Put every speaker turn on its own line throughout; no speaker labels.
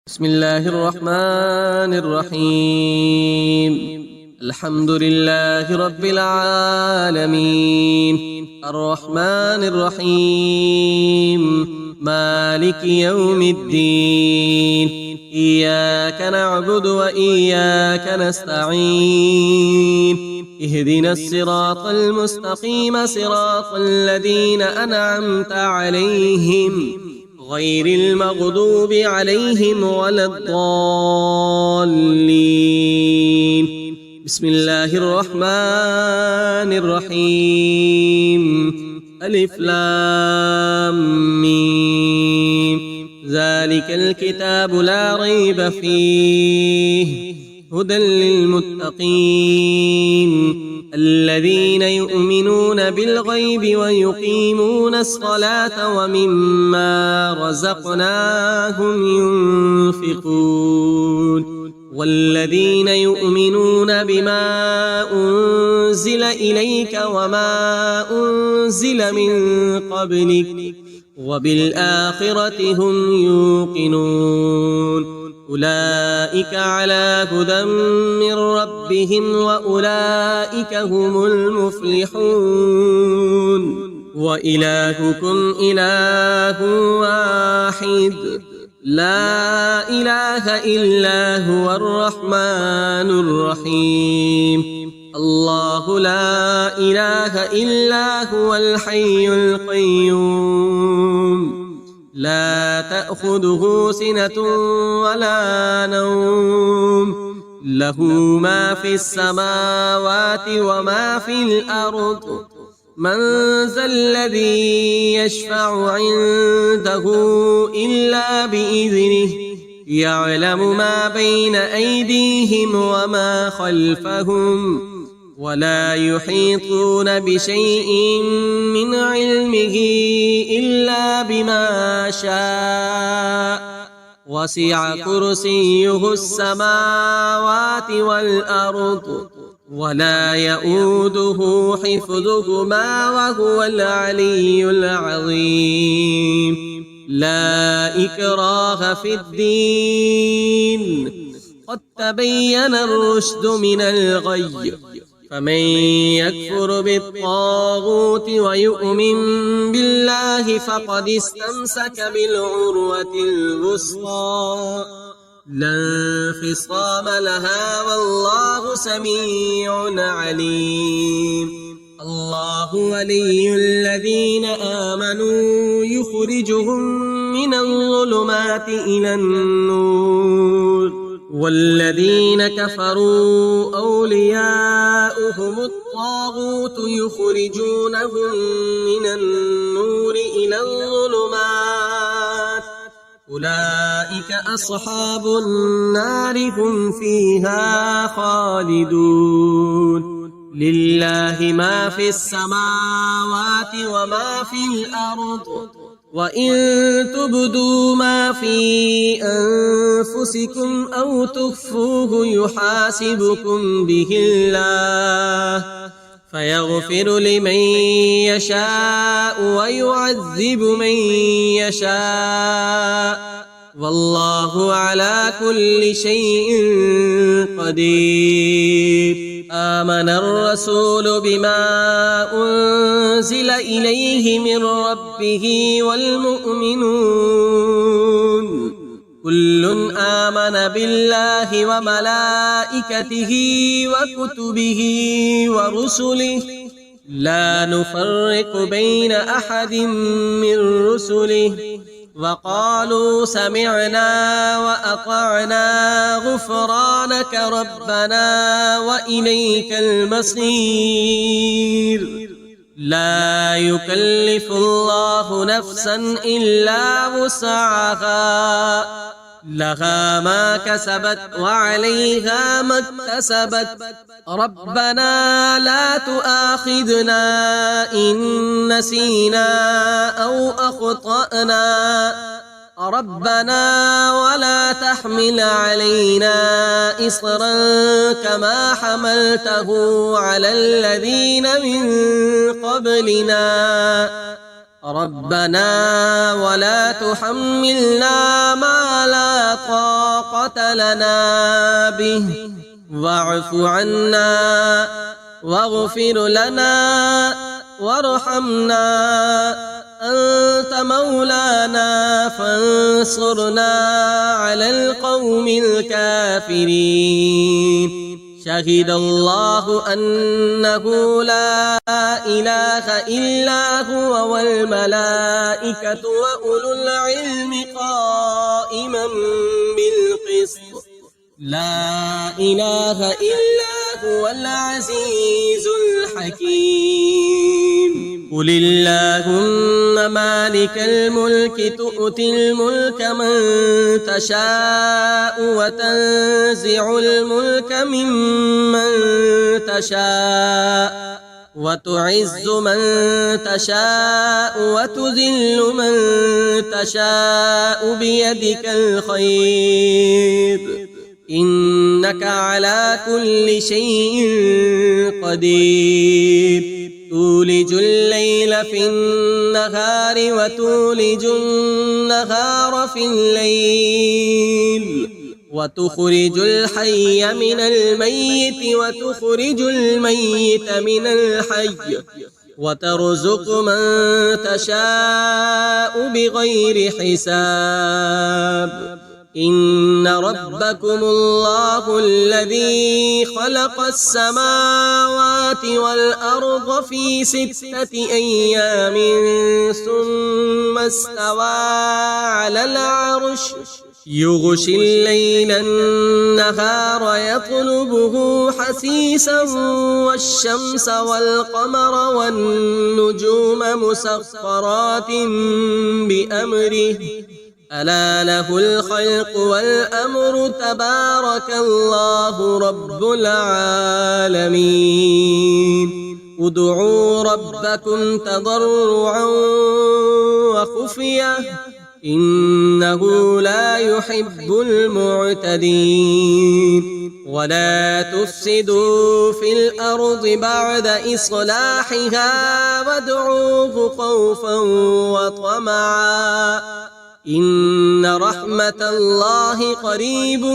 بسم الله الرحمن الرحيم. الحمد لله رب العالمين، الرحمن الرحيم، مالك يوم الدين. إياك نعبد وإياك نستعين، اهدنا الصراط المستقيم، صراط الذين أنعمت عليهم غير المغضوب عليهم ولا الضالين. بسم الله الرحمن الرحيم. ألف لام ميم. ذلك الكتاب لا ريب فيه، هدى للمتقين الذين يؤمنون بالغيب ويقيمون الصلاة ومما رزقناهم ينفقون والذين يؤمنون بما أنزل إليك وما أنزل من قبلك وبالآخرة هم يوقنون. أولئك على هدى من ربهم وأولئك هم المفلحون. وإلهكم إله واحد، لا إله إلا هو الرحمن الرحيم. الله لا إله إلا هو الحي القيوم، لا تأخذه سنة ولا نوم، له ما في السماوات وما في الأرض. من ذا الذي يشفع عنده إلا بإذنه، يعلم ما بين أيديهم وما خلفهم، ولا يحيطون بشيء من علمه إلا بما شاء. وسع كرسيه السماوات والأرض، ولا يؤوده حفظهما وهو العلي العظيم. لا إكراه في الدين، قد تبين الرشد من الغي. فمن يكفر بالطاغوت ويؤمن بالله فقد استمسك بالعروة الوثقى، لا انفصام لها، والله سميع عليم. الله ولي الذين آمنوا يخرجهم من الظلمات إلى النور، والذين كفروا أولياؤهم الطاغوت يخرجونهم من النور إلى الظلمات. أولئك أصحاب النار، هم فيها خالدون. لله ما في السماوات وما في الأرض، وإن تبدوا ما في أنفسكم أو تخفوه يحاسبكم به الله، فيغفر لمن يشاء ويعذب من يشاء، والله على كل شيء قدير. آمن الرسول بما أنزل إليه من ربه والمؤمنون كل آمن بالله وملائكته وكتبه ورسله، لا نفرق بين أحد من رسله، وقالوا سمعنا وأطعنا غفرانك ربنا وإليك المصير. لا يكلف الله نفسا إلا وسعها، لها ما كسبت وعليها ما اكتسبت. ربنا لا تؤاخذنا إن نسينا أو أخطأنا، ربنا ولا تحمل علينا إصرا كما حملته على الذين من قبلنا، ربنا ولا تحملنا ما لا طاقة طاقة لنا به واعف عنا واغفر لنا وارحمنا أنت مولانا فانصرنا على القوم الكافرين. شهد الله أنه لا إله إلا هو والملائكة وأولو العلم قائما بالقسط لا إله إلا هو العزيز الحكيم. قل اللهم مالك الملك تؤتي الملك من تشاء وتنزع الملك ممن تشاء وتعز من تشاء وتذل من تشاء بيدك الخير إنك على كل شيء قدير. تولج الليل في النهار وتولج النهار في الليل وتخرج الحي من الميت وتخرج الميت من الحي وترزق من تشاء بغير حساب. إن ربكم الله الذي خلق السماوات والأرض في 6 أيام ثم استوى على العرش يغشي الليل النهار يطلبه حثيثا والشمس والقمر والنجوم مسخرات بأمره ألا له الخلق والأمر تبارك الله رب العالمين. ادعوا ربكم تضرعا وخفية إنه لا يحب المعتدين. ولا تفسدوا في الأرض بعد إصلاحها وادعوه خوفا وطمعا إن رحمة الله قريب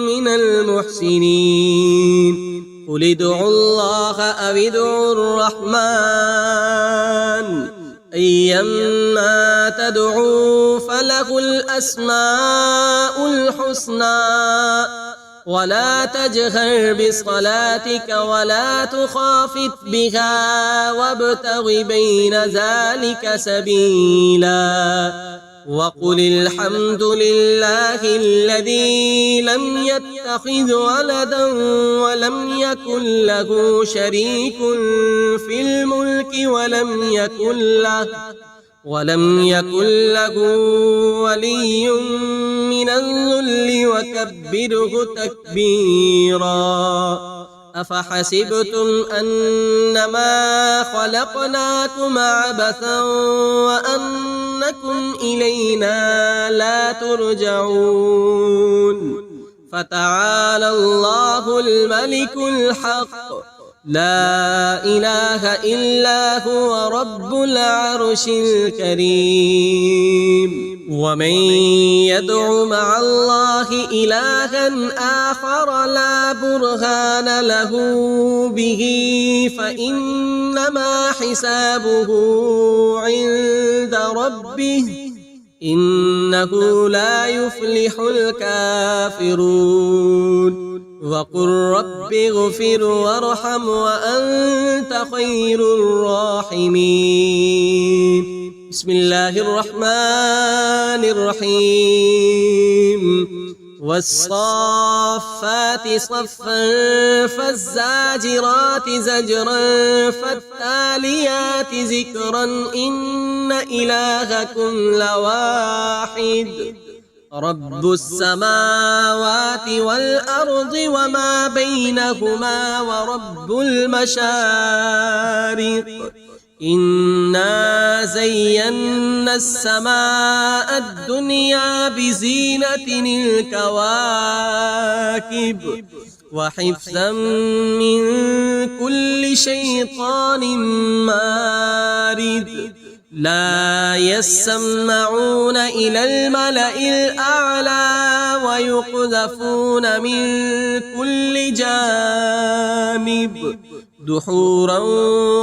من المحسنين. قل ادعوا الله أو ادعوا الرحمن أيما تدعوا فله الأسماء الحسنى ولا تجهر بصلاتك ولا تخافت بها وابتغ بين ذلك سبيلا. وقل الحمد لله الذي لم يتخذ ولدا ولم يكن له شريك في الملك ولم يكن له ولي من الذل وكبره تكبيرا. أفحسبتم أنما خلقناكم عبثا وأنكم إلينا لا ترجعون. فتعالى الله الملك الحق لا إله إلا هو رب العرش الكريم. ومن يدع مع الله إلها آخر لا برهان له به فإنما حسابه عند ربه إنه لا يفلح الكافرون. وقل رب اغفر وارحم وأنت خير الراحمين. بسم الله الرحمن الرحيم. والصافات صفا فالزاجرات زجرا فالتاليات ذكرا إن إلهكم لواحد رب السماوات والأرض وما بينهما ورب المشارق. إنا زينا السماء الدنيا بزينة الكواكب وحفظا من كل شيطان مارد. لا يسمعون إلى الملأ الأعلى فيقذفون من كل جانب دحورا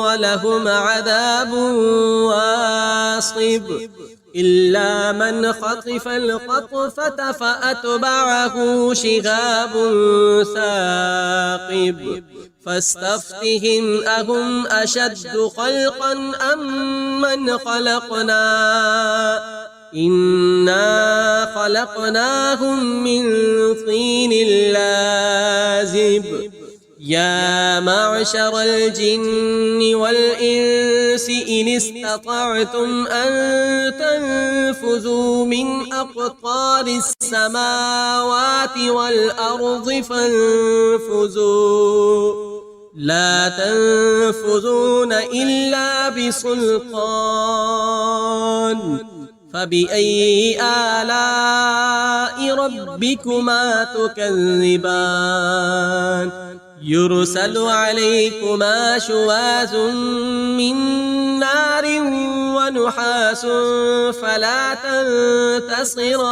ولهم عذاب واصب إلا من خطف الخطفة فأتبعه شهاب ثاقب فاستفتهم أهم أشد خلقا أم من خلقنا إنا خلقناهم من طين لازب يا معشر الجن والإنس إن استطعتم أن تنفذوا من أقطار السماوات والأرض فانفذوا لا تنفذون إلا بسلطان فبأي آلاء ربكما تكذبان يرسل عليكما شواذ من نار ونحاس فلا تنتصران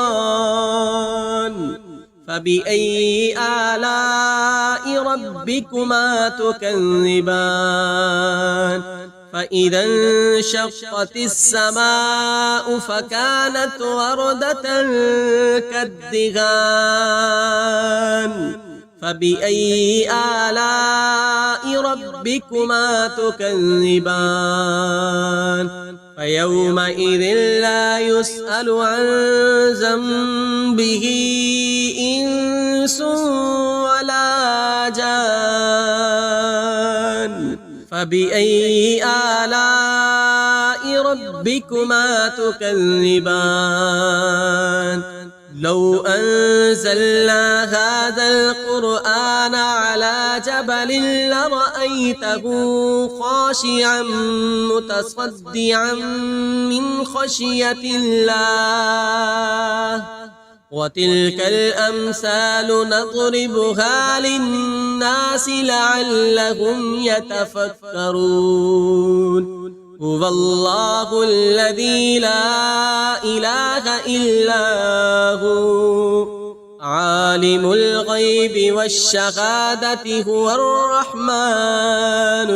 فبأي آلاء ربكما تكذبان فإذا انشقت السماء فكانت وردة كالدهان فبأي آلاء ربكما تكذبان فيومئذ لا يسأل عن ذنبه إنس ولا جان فبأي آلاء ربكما تكذبان لو أنزلنا هذا القرآن على جبل لرأيته خاشعا متصدعا من خشية الله وتلك الأمثال نضربها للناس لعلهم يتفكرون هو الله الذي لا إله إلا هو عالم الغيب والشهادة هو الرحمن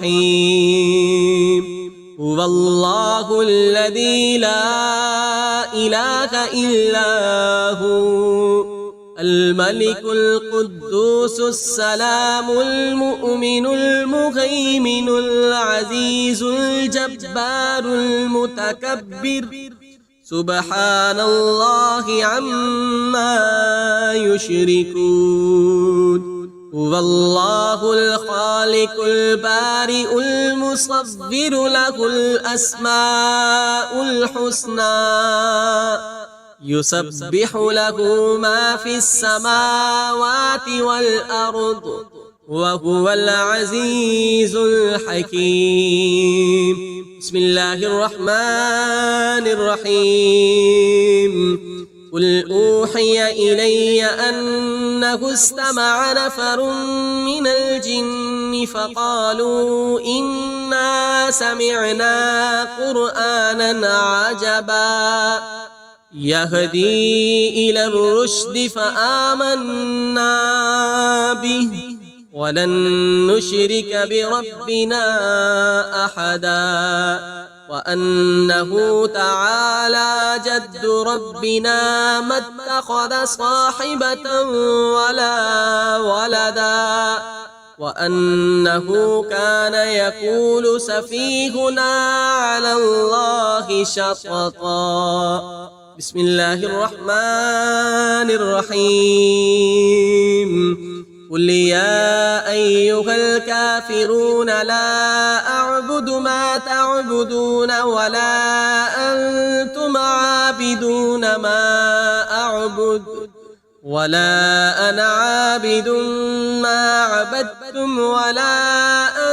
الرحيم هو الله الذي لا إله إلا هو الملك القدوس السلام المؤمن المهيمن العزيز الجبار المتكبر سبحان الله عما يشركون هو الله الخالق البارئ المصور له الأسماء الحسنى يسبح له ما في السماوات والأرض وهو العزيز الحكيم بسم الله الرحمن الرحيم قل أوحي إلي أنه استمع نفر من الجن فقالوا إنا سمعنا قرآنا عجبا يهدي إلى الرشد فآمنا به ولن نشرك بربنا أحدا وأنه تعالى جد ربنا ما اتخذ صاحبة ولا ولدا وأنه كان يقول سفيهنا على الله شططا بسم الله الرحمن الرحيم قل يا أيها الكافرون لا أعبد ما تعبدون ولا أنتم عابدون ما أعبد ولا أنا عابد ما عبدتم ولا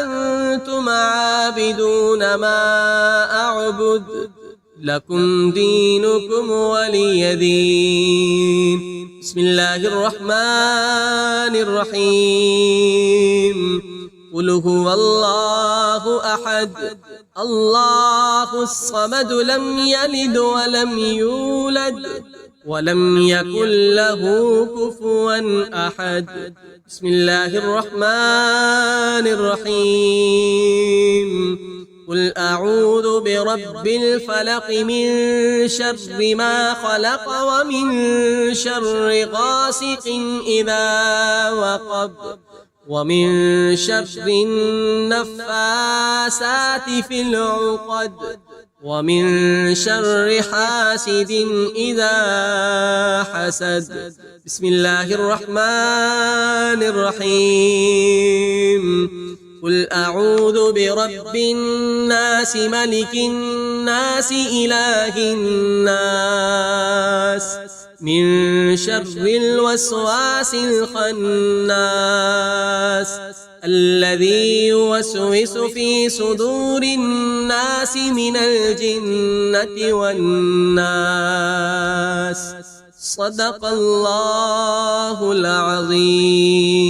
أنتم عابدون ما أعبد لكم دينكم ولي دين بسم الله الرحمن الرحيم قل هو الله أحد الله الصمد لم يلد ولم يولد ولم يكن له كفوا أحد. بسم الله الرحمن الرحيم. قل أعوذ برب الفلق من شر ما خلق ومن شر غاسق إذا وقب ومن شر النفاسات في العقد ومن شر حاسد إذا حسد. بسم الله الرحمن الرحيم. قل أعوذ برب الناس ملك الناس إله الناس من شر الوسواس الخناس الذي يوسوس في صدور الناس من الجنة والناس. صدق الله العظيم.